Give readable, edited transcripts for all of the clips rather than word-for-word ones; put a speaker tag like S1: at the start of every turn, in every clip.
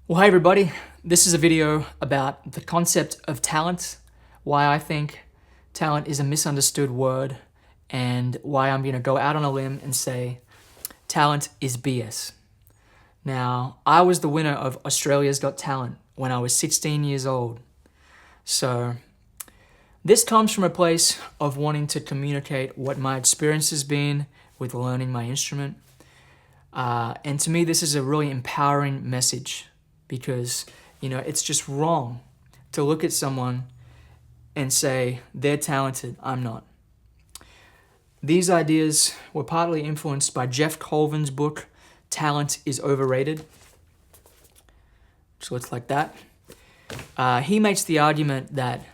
S1: Well, hey everybody, this is a video about the concept of talent, why I think talent is a misunderstood word, and why I'm going to go out on a limb and say talent is BS. Now, I was the winner of Australia's Got Talent when I was 16 years old. So, this comes from a place of wanting to communicate what my experience has been with learning my instrument. And to me, this is a really empowering message because, it's just wrong to look at someone and say, they're talented, I'm not. These ideas were partly influenced by Jeff Colvin's book, Talent is Overrated, which looks like that. He makes the argument that,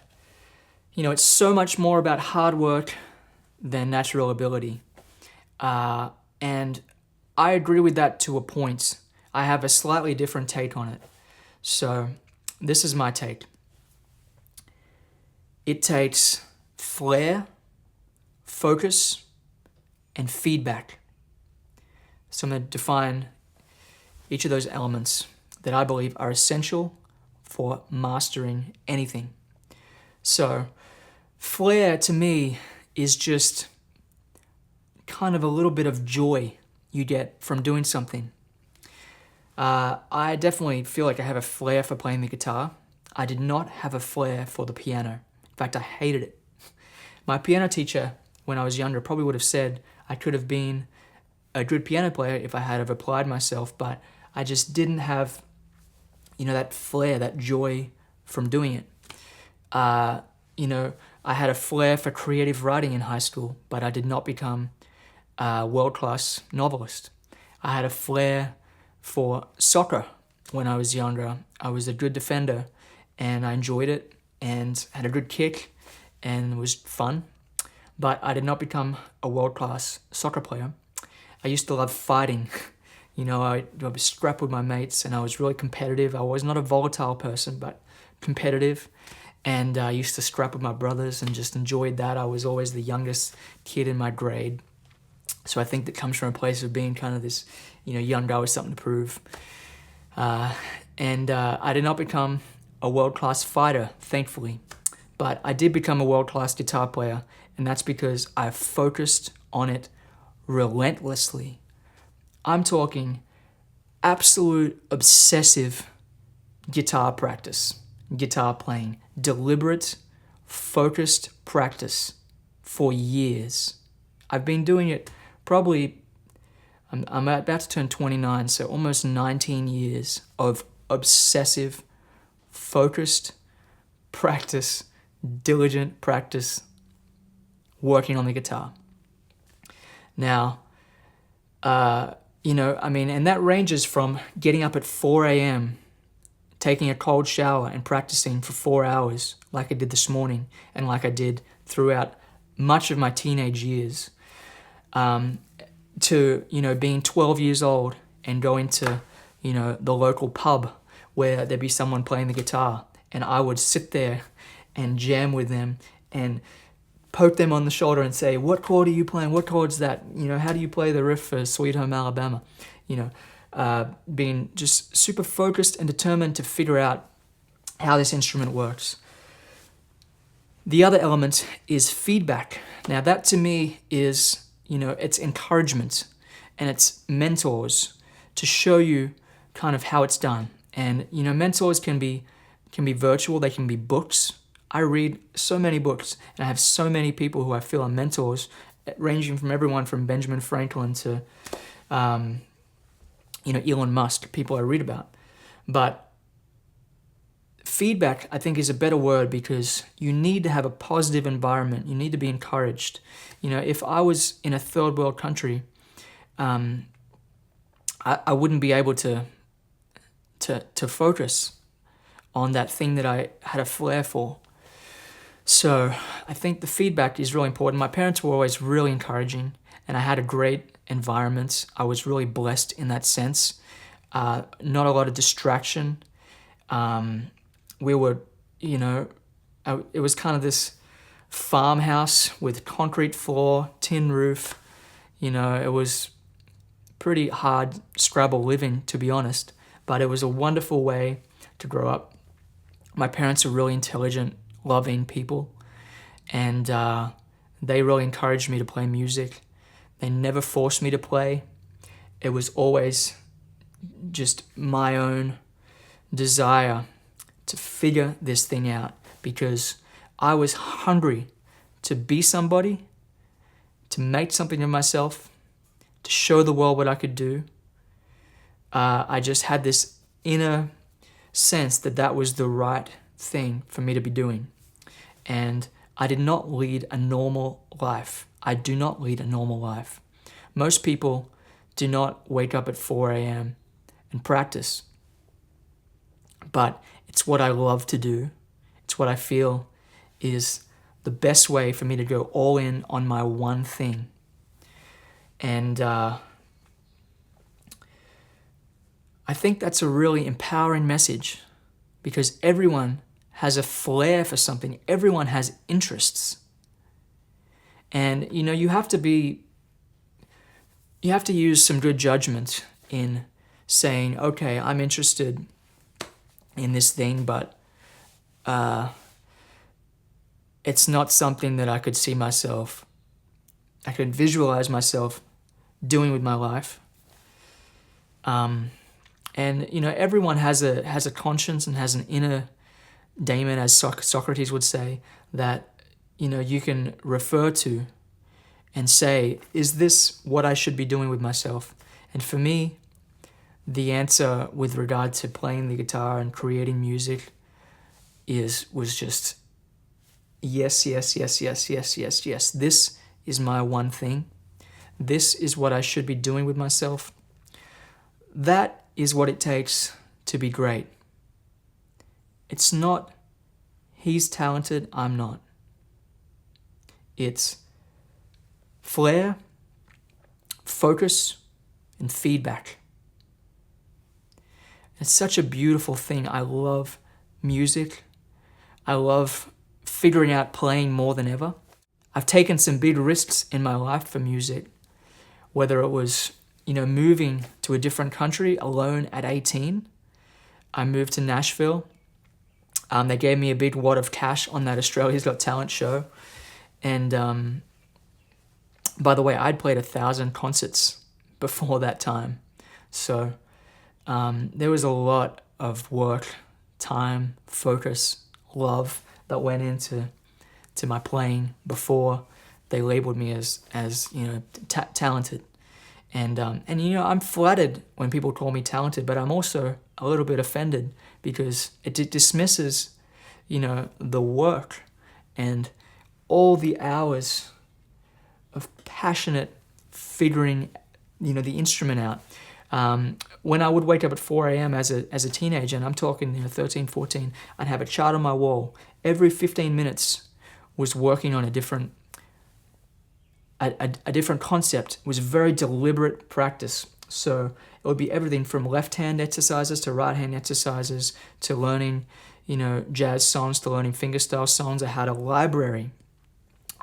S1: it's so much more about hard work than natural ability. And I agree with that to a point. I have a slightly different take on it. So, this is my take. It takes flair, focus, and feedback. So I'm going to define each of those elements that I believe are essential for mastering anything. So, flair to me is just kind of a little bit of joy you get from doing something. I definitely feel like I have a flair for playing the guitar. I did not have a flair for the piano. In fact, I hated it. My piano teacher, when I was younger, probably would have said I could have been a good piano player if I had have applied myself, but I just didn't have, that flair, that joy from doing it. I had a flair for creative writing in high school, but I did not become a world-class novelist. I had a flair for soccer when I was younger. I was a good defender, and I enjoyed it, and had a good kick, and it was fun. But I did not become a world-class soccer player. I used to love fighting. I would scrap with my mates, and I was really competitive. I was not a volatile person, but competitive. And I used to scrap with my brothers and just enjoyed that. I was always the youngest kid in my grade. So I think that comes from a place of being kind of this, young guy with something to prove. And I did not become a world-class fighter, thankfully. But I did become a world-class guitar player, and that's because I focused on it relentlessly. I'm talking absolute obsessive guitar practice, guitar playing, deliberate, focused practice for years. I've been doing it probably, I'm about to turn 29, so almost 19 years of obsessive, focused practice, diligent practice, working on the guitar. Now, and that ranges from getting up at 4 a.m., taking a cold shower and practicing for 4 hours like I did this morning and like I did throughout much of my teenage years, to, being 12 years old and going to, the local pub where there'd be someone playing the guitar, and I would sit there and jam with them and poke them on the shoulder and say, what chord are you playing? What chord's that? How do you play the riff for Sweet Home Alabama? Being just super focused and determined to figure out how this instrument works. The other element is feedback. Now that to me is, it's encouragement and it's mentors to show you kind of how it's done. And, mentors can be virtual, they can be books. I read so many books, and I have so many people who I feel are mentors, ranging from everyone from Benjamin Franklin to, Elon Musk, people I read about. But feedback, I think, is a better word because you need to have a positive environment. You need to be encouraged. If I was in a third world country, I wouldn't be able to focus on that thing that I had a flair for. So I think the feedback is really important. My parents were always really encouraging, and I had a great environment. I was really blessed in that sense. Not a lot of distraction. We were, it was kind of this farmhouse with concrete floor, tin roof. It was pretty hard Scrabble living, to be honest. but it was a wonderful way to grow up. My parents are really intelligent, loving people, and they really encouraged me to play music. They never forced me to play. It was always just my own desire to figure this thing out, because I was hungry to be somebody, to make something of myself, to show the world what I could do. I just had this inner sense that that was the right thing for me to be doing. And I did not lead a normal life. I do not lead a normal life. Most people do not wake up at 4 a.m. and practice. But it's what I love to do. It's what I feel is the best way for me to go all in on my one thing. And I think that's a really empowering message, because everyone has a flair for something. Everyone has interests. And, you have to use some good judgment in saying, okay, I'm interested in this thing, but it's not something that I could visualize myself doing with my life. And everyone has a conscience and has an inner daemon, as Socrates would say, that you can refer to and say, is this what I should be doing with myself? And for me, the answer with regard to playing the guitar and creating music was just yes, yes, yes, yes, yes, yes, yes. This is my one thing. This is what I should be doing with myself. That is what it takes to be great. It's not, he's talented, I'm not. It's flair, focus, and feedback. It's such a beautiful thing. I love music. I love figuring out playing more than ever. I've taken some big risks in my life for music, whether it was, moving to a different country alone at 18. I moved to Nashville. They gave me a big wad of cash on that Australia's Got Talent show. And by the way, I'd played 1,000 concerts before that time. So there was a lot of work, time, focus, love that went into my playing before they labeled me as talented. And I'm flattered when people call me talented, but I'm also a little bit offended because it dismisses, the work and all the hours of passionate figuring, the instrument out. When I would wake up at 4 a.m. as a teenager, and I'm talking 13, 14, I'd have a chart on my wall. Every 15 minutes was working on a different concept. It was very deliberate practice. So it would be everything from left-hand exercises to right-hand exercises to learning, jazz songs, to learning fingerstyle songs. I had a library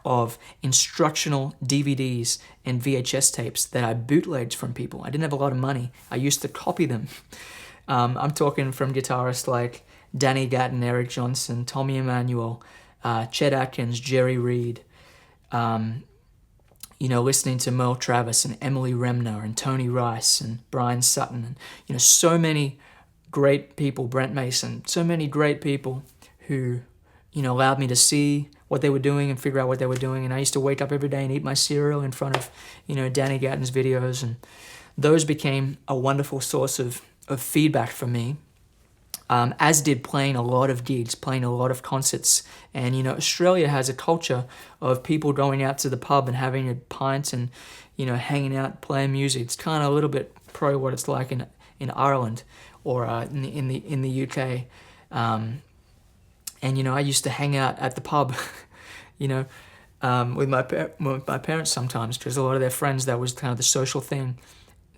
S1: of instructional DVDs and VHS tapes that I bootlegged from people. I didn't have a lot of money. I used to copy them. I'm talking from guitarists like Danny Gatton, Eric Johnson, Tommy Emmanuel, Chet Atkins, Jerry Reed, listening to Merle Travis and Emily Remner and Tony Rice and Brian Sutton and, so many great people, Brent Mason, so many great people who, allowed me to see what they were doing and figure out what they were doing. And I used to wake up every day and eat my cereal in front of, Danny Gatton's videos. And those became a wonderful source of feedback for me, as did playing a lot of gigs, playing a lot of concerts. And, Australia has a culture of people going out to the pub and having a pint and, hanging out, playing music. It's kind of a little bit probably what it's like in Ireland or in the UK. And, I used to hang out at the pub, with my parents sometimes, because a lot of their friends, that was kind of the social thing,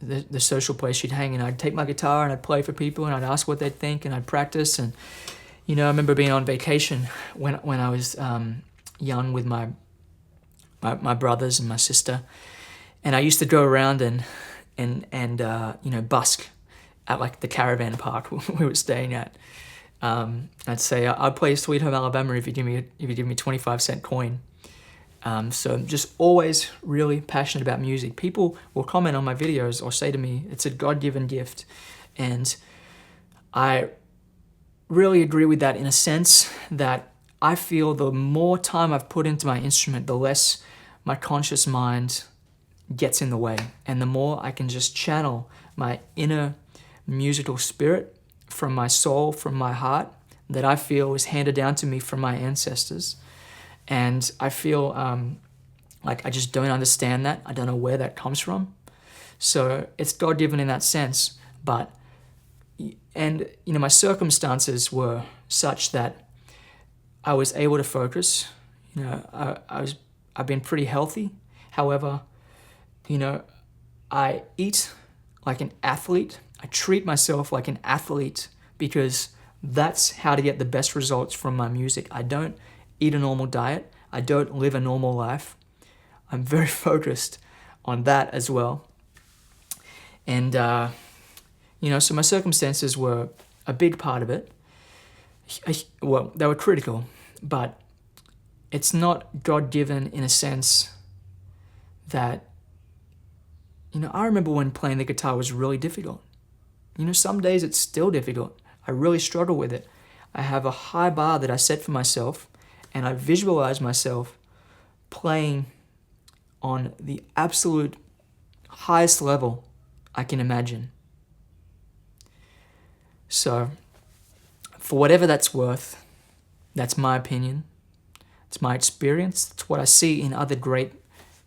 S1: the social place you'd hang. And I'd take my guitar and I'd play for people and I'd ask what they'd think and I'd practice. And, I remember being on vacation when I was young with my brothers and my sister. And I used to go around and busk at like the caravan park we were staying at. I'd say I'd play Sweet Home Alabama if you give me 25-cent coin. So I'm just always really passionate about music. People will comment on my videos or say to me, it's a God-given gift. And I really agree with that in a sense that I feel the more time I've put into my instrument, the less my conscious mind gets in the way. And the more I can just channel my inner musical spirit from my soul, from my heart, that I feel is handed down to me from my ancestors. And I feel like I just don't understand that. I don't know where that comes from. So it's God-given in that sense. And my circumstances were such that I was able to focus. I've been pretty healthy. However, I eat like an athlete. I treat myself like an athlete because that's how to get the best results from my music. I don't eat a normal diet. I don't live a normal life. I'm very focused on that as well. And, so my circumstances were a big part of it. Well, they were critical, but it's not God-given in a sense that, I remember when playing the guitar was really difficult. Some days it's still difficult. I really struggle with it. I have a high bar that I set for myself, and I visualize myself playing on the absolute highest level I can imagine. So, for whatever that's worth, that's my opinion. It's my experience. It's what I see in other great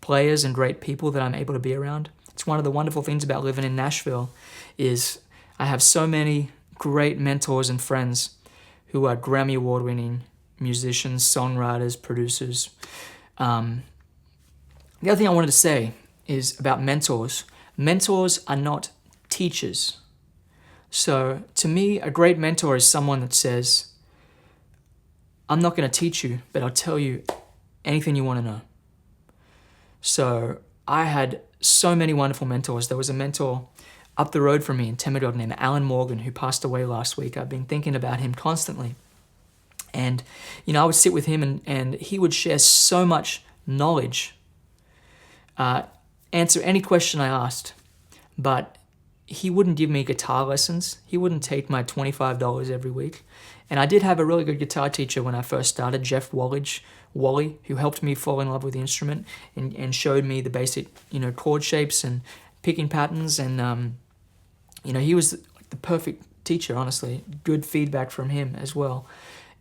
S1: players and great people that I'm able to be around. It's one of the wonderful things about living in Nashville is I have so many great mentors and friends who are Grammy Award-winning musicians, songwriters, producers. The other thing I wanted to say is about mentors. Mentors are not teachers. So to me, a great mentor is someone that says, I'm not going to teach you, but I'll tell you anything you want to know. So I had so many wonderful mentors. There was a mentor up the road from me in Temidog named Alan Morgan who passed away last week. I've been thinking about him constantly. And, I would sit with him and he would share so much knowledge, answer any question I asked, but he wouldn't give me guitar lessons. He wouldn't take my $25 every week. And I did have a really good guitar teacher when I first started, Jeff Wally, who helped me fall in love with the instrument and showed me the basic, chord shapes and picking patterns. And, he was the perfect teacher, honestly. Good feedback from him as well.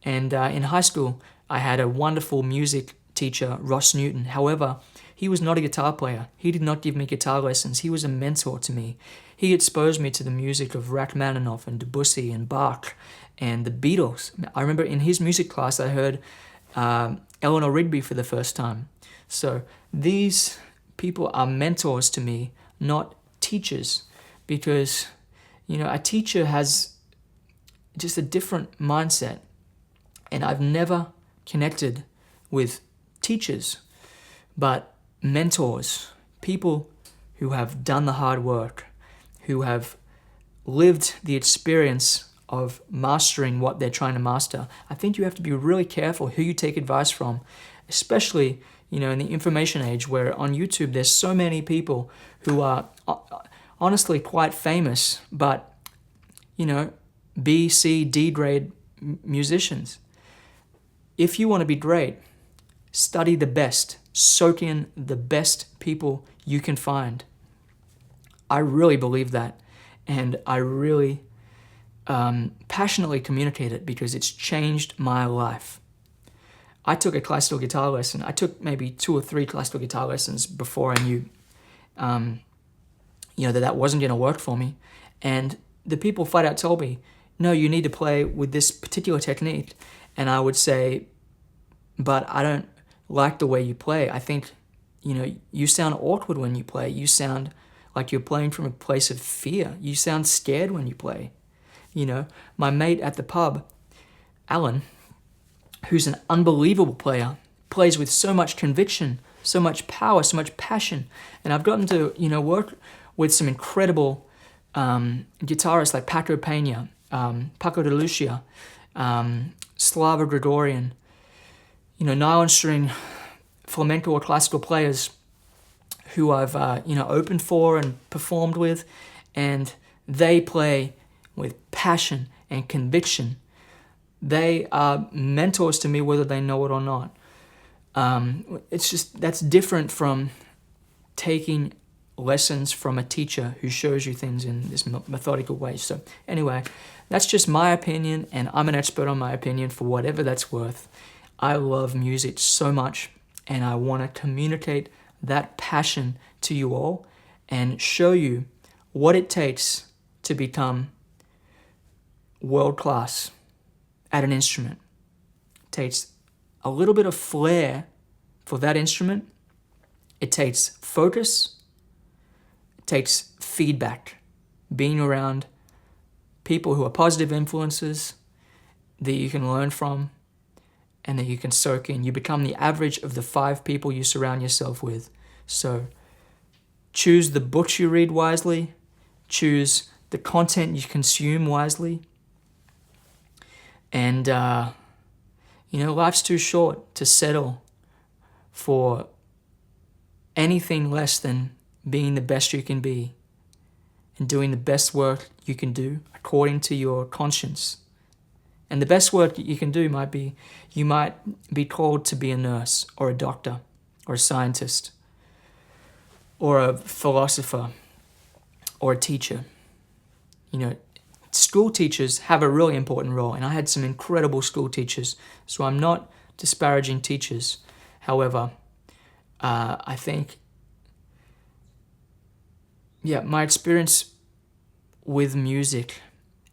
S1: And in high school, I had a wonderful music teacher, Ross Newton. However, he was not a guitar player. He did not give me guitar lessons. He was a mentor to me. He exposed me to the music of Rachmaninoff and Debussy and Bach and the Beatles. I remember in his music class, I heard Eleanor Rigby for the first time. So these people are mentors to me, not teachers, because, a teacher has just a different mindset. And I've never connected with teachers, but mentors, people who have done the hard work, who have lived the experience of mastering what they're trying to master. I think you have to be really careful who you take advice from, especially, in the information age where on YouTube there's so many people who are honestly quite famous, but, B, C, D grade musicians. If you want to be great, study the best, soak in the best people you can find. I really believe that, and I really passionately communicate it because it's changed my life. I took a classical guitar lesson. I took maybe 2 or 3 classical guitar lessons before I knew, that wasn't going to work for me. And the people flat out told me, no, you need to play with this particular technique. And I would say, but I don't like the way you play. I think, you sound awkward when you play. You sound like you're playing from a place of fear. You sound scared when you play. My mate at the pub, Alan, who's an unbelievable player, plays with so much conviction, so much power, so much passion. And I've gotten to, work with some incredible guitarists like Paco Pena, Paco de Lucia, Slava Gregorian, nylon string flamenco or classical players who I've opened for and performed with, and they play with passion and conviction. They are mentors to me whether they know it or not. That's different from taking lessons from a teacher who shows you things in this methodical way. So anyway, that's just my opinion, and I'm an expert on my opinion for whatever that's worth. I love music so much, and I want to communicate that passion to you all and show you what it takes to become world class at an instrument. It takes a little bit of flair for that instrument. It takes focus. It takes feedback, being around people who are positive influences that you can learn from and that you can soak in. You become the average of the 5 people you surround yourself with. So choose the books you read wisely. Choose the content you consume wisely. And, life's too short to settle for anything less than being the best you can be and doing the best work you can do according to your conscience. And the best work you can do might be, you might be called to be a nurse or a doctor or a scientist or a philosopher or a teacher. School teachers have a really important role, and I had some incredible school teachers, so I'm not disparaging teachers. However, I think, my experience with music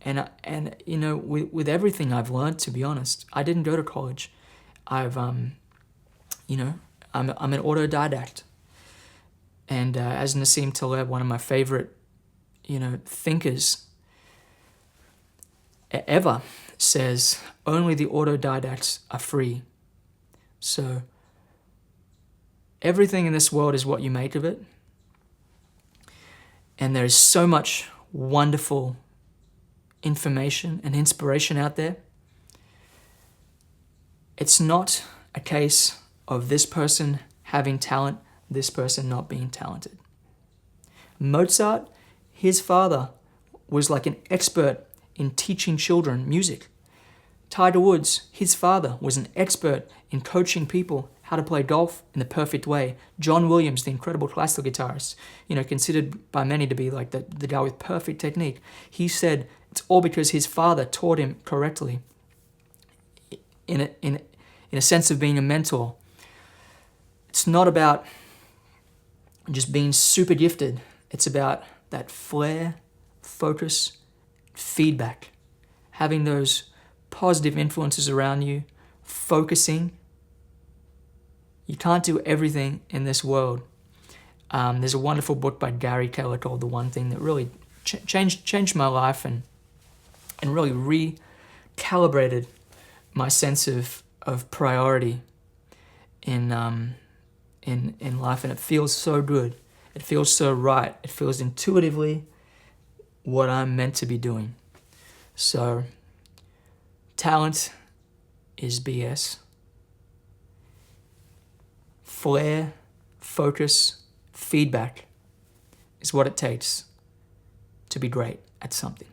S1: and with everything I've learned, to be honest, I didn't go to college. I'm an autodidact. And as Nassim Taleb, one of my favorite, thinkers ever, says, only the autodidacts are free. So everything in this world is what you make of it. And there's so much wonderful information and inspiration out there. It's not a case of this person having talent, this person not being talented. Mozart, his father, was like an expert in teaching children music. Tiger Woods, his father, was an expert in coaching people how to play golf in the perfect way. John Williams, the incredible classical guitarist, considered by many to be like the guy with perfect technique. He said it's all because his father taught him correctly. In a sense of being a mentor. It's not about just being super gifted. It's about that flair, focus, feedback. Having those positive influences around you, focusing. You can't do everything in this world. There's a wonderful book by Gary Keller called The One Thing that really changed my life and really recalibrated my sense of priority in life, and it feels so good. It feels so right. It feels intuitively what I'm meant to be doing. So, talent is BS. Flair, focus, feedback is what it takes to be great at something.